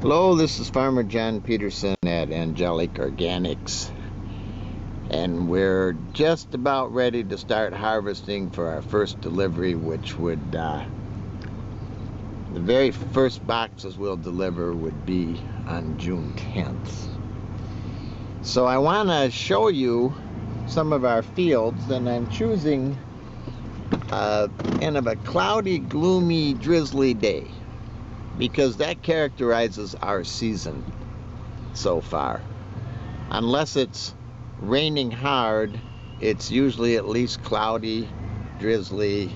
Hello, this is Farmer John Peterson at Angelic Organics, and we're just about ready to start harvesting for our first delivery, which would the very first boxes we'll deliver would be on June 10th. So I want to show you some of our fields, and I'm choosing end of a cloudy, gloomy, drizzly day, because that characterizes our season so far. Unless it's raining hard, it's usually at least cloudy, drizzly.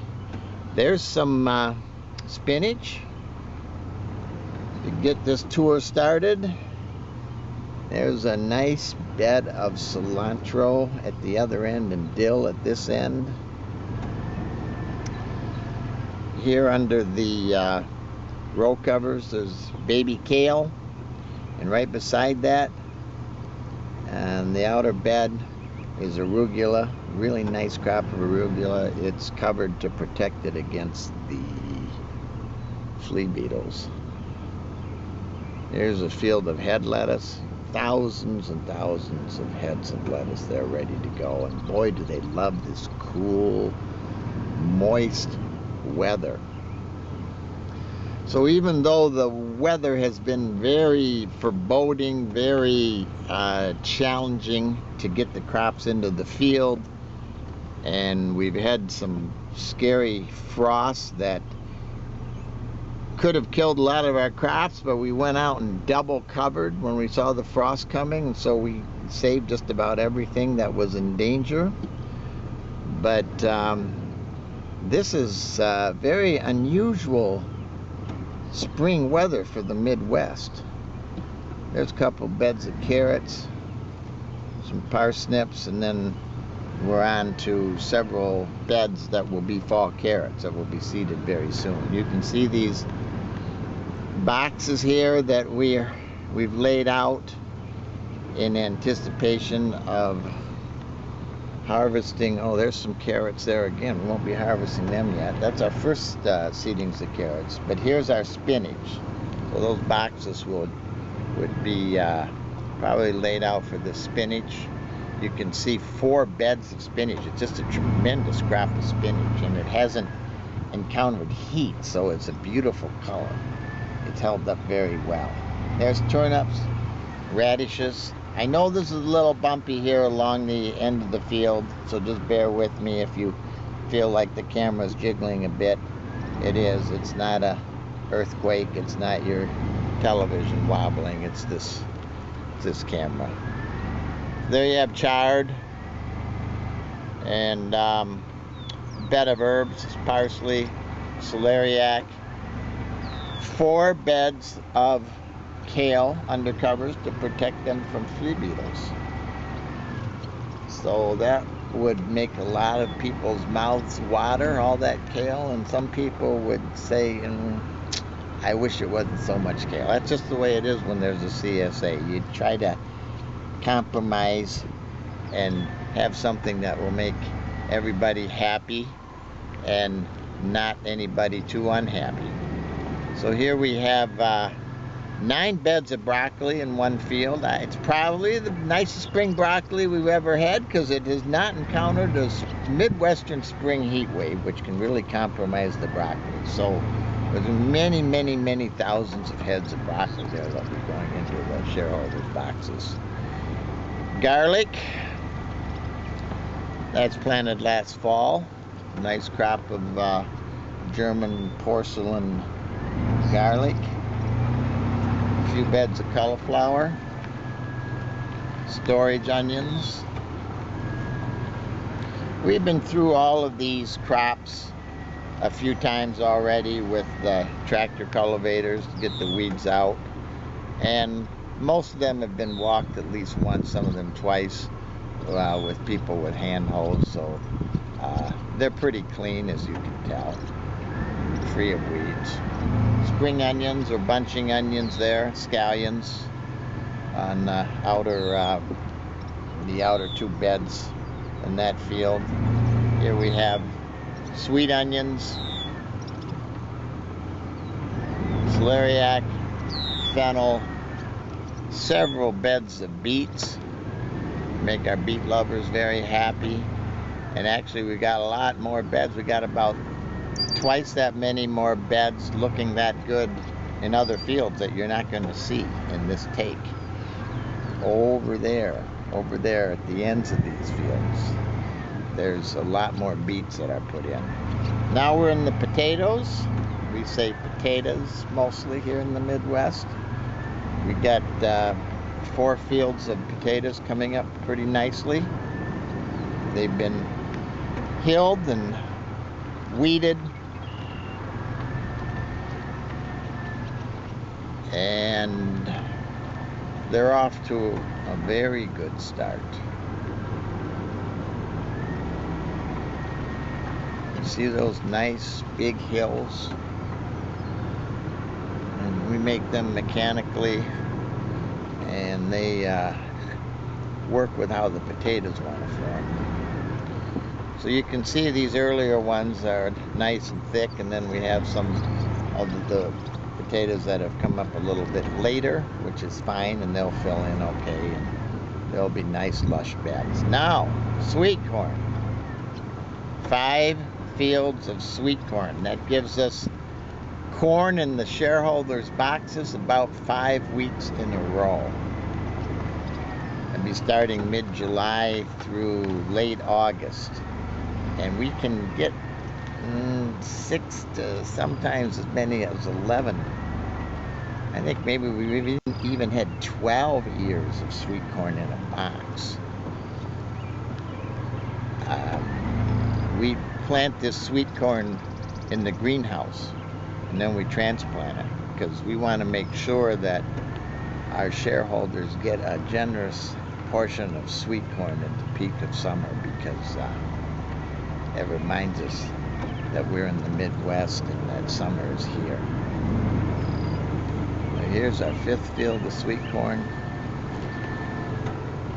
There's some spinach to get this tour started. There's a nice bed of cilantro at the other end and dill at this end. Here under the row covers there's baby kale, and right beside that and the outer bed is arugula, really nice crop of arugula. It's covered to protect it against the flea beetles. There's a field of head lettuce, thousands and thousands of heads of lettuce there ready to go, and boy do they love this cool, moist weather. So even though the weather has been very foreboding, very challenging to get the crops into the field, and we've had some scary frosts that could have killed a lot of our crops, but we went out and double covered when we saw the frost coming, and so we saved just about everything that was in danger. But this is very unusual spring weather for the Midwest. There's a couple beds of carrots, some parsnips, and then we're on to several beds that will be fall carrots that will be seeded very soon. You can see these boxes here that we've laid out in anticipation of harvesting. Oh, there's some carrots there again. We won't be harvesting them yet. That's our first seedings of carrots. But here's our spinach. So those boxes would be probably laid out for the spinach. You can see 4 beds of spinach. It's just a tremendous crop of spinach, and it hasn't encountered heat, so it's a beautiful color. It's held up very well. There's turnips, radishes. I know this is a little bumpy here along the end of the field, so just bear with me if you feel like the camera's jiggling a bit. It is. It's not a earthquake. It's not your television wobbling. It's this camera. There you have chard and bed of herbs, parsley, celeriac. 4 beds of kale undercovers to protect them from flea beetles. So that would make a lot of people's mouths water, all that kale, and some people would say, I wish it wasn't so much kale. That's just the way it is when there's a CSA. You try to compromise and have something that will make everybody happy and not anybody too unhappy. So here we have 9 beds of broccoli in one field. It's probably the nicest spring broccoli we've ever had, because it has not encountered a Midwestern spring heat wave, which can really compromise the broccoli. So there's many, many, many thousands of heads of broccoli there that will be going into the shareholders' boxes. Garlic, that's planted last fall. Nice crop of German porcelain garlic. A few beds of cauliflower, storage onions. We've been through all of these crops a few times already with the tractor cultivators to get the weeds out, and most of them have been walked at least once, some of them twice, with people with hand hoes, so they're pretty clean, as you can tell, free of weeds. Spring onions or bunching onions there, scallions on the outer 2 beds in that field. Here we have sweet onions, celeriac, fennel, several beds of beets. Make our beet lovers very happy. And actually we got a lot more beds. We got about twice that many more beds looking that good in other fields that you're not going to see in this take. Over there at the ends of these fields, there's a lot more beets that are put in. Now we're in the potatoes. We say potatoes mostly here in the Midwest. We got 4 fields of potatoes coming up pretty nicely. They've been hilled and weeded, and they're off to a very good start. You see those nice big hills? And we make them mechanically, and they work with how the potatoes want to form. So you can see these earlier ones are nice and thick, and then we have some of the potatoes that have come up a little bit later, which is fine, and they'll fill in okay, and they'll be nice lush beds. Now, sweet corn. 5 fields of sweet corn. That gives us corn in the shareholders' boxes about 5 weeks in a row. I'll be starting mid-July through late August. And we can get 6 to sometimes as many as 11. I think maybe we even had 12 ears of sweet corn in a box. We plant this sweet corn in the greenhouse, and then we transplant it, because we want to make sure that our shareholders get a generous portion of sweet corn at the peak of summer, because it reminds us that we're in the Midwest and that summer is here. Now here's our 5th field of sweet corn.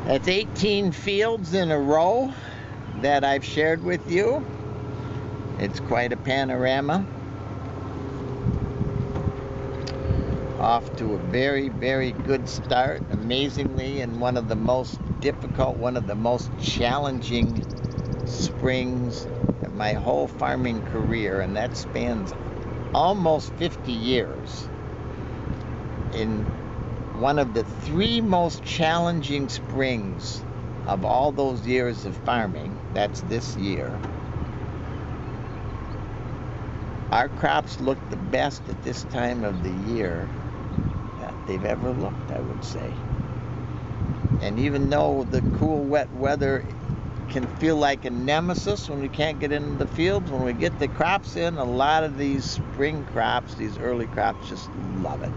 That's 18 fields in a row that I've shared with you. It's quite a panorama. Off to a very, very good start, amazingly, in one of the most difficult, one of the most challenging springs of my whole farming career, and that spans almost 50 years. In one of the 3 most challenging springs of all those years of farming, that's this year, our crops look the best at this time of the year that they've ever looked, I would say. And even though the cool, wet weather can feel like a nemesis when we can't get into the fields, when we get the crops in, a lot of these spring crops, these early crops, just love it.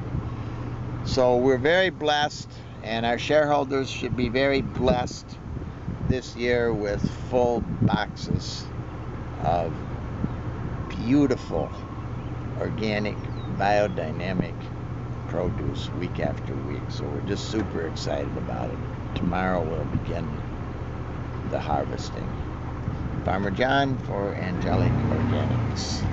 So we're very blessed, and our shareholders should be very blessed this year with full boxes of beautiful, organic, biodynamic produce week after week. So we're just super excited about it. Tomorrow we'll begin the harvesting. Farmer John for Angelic Organics.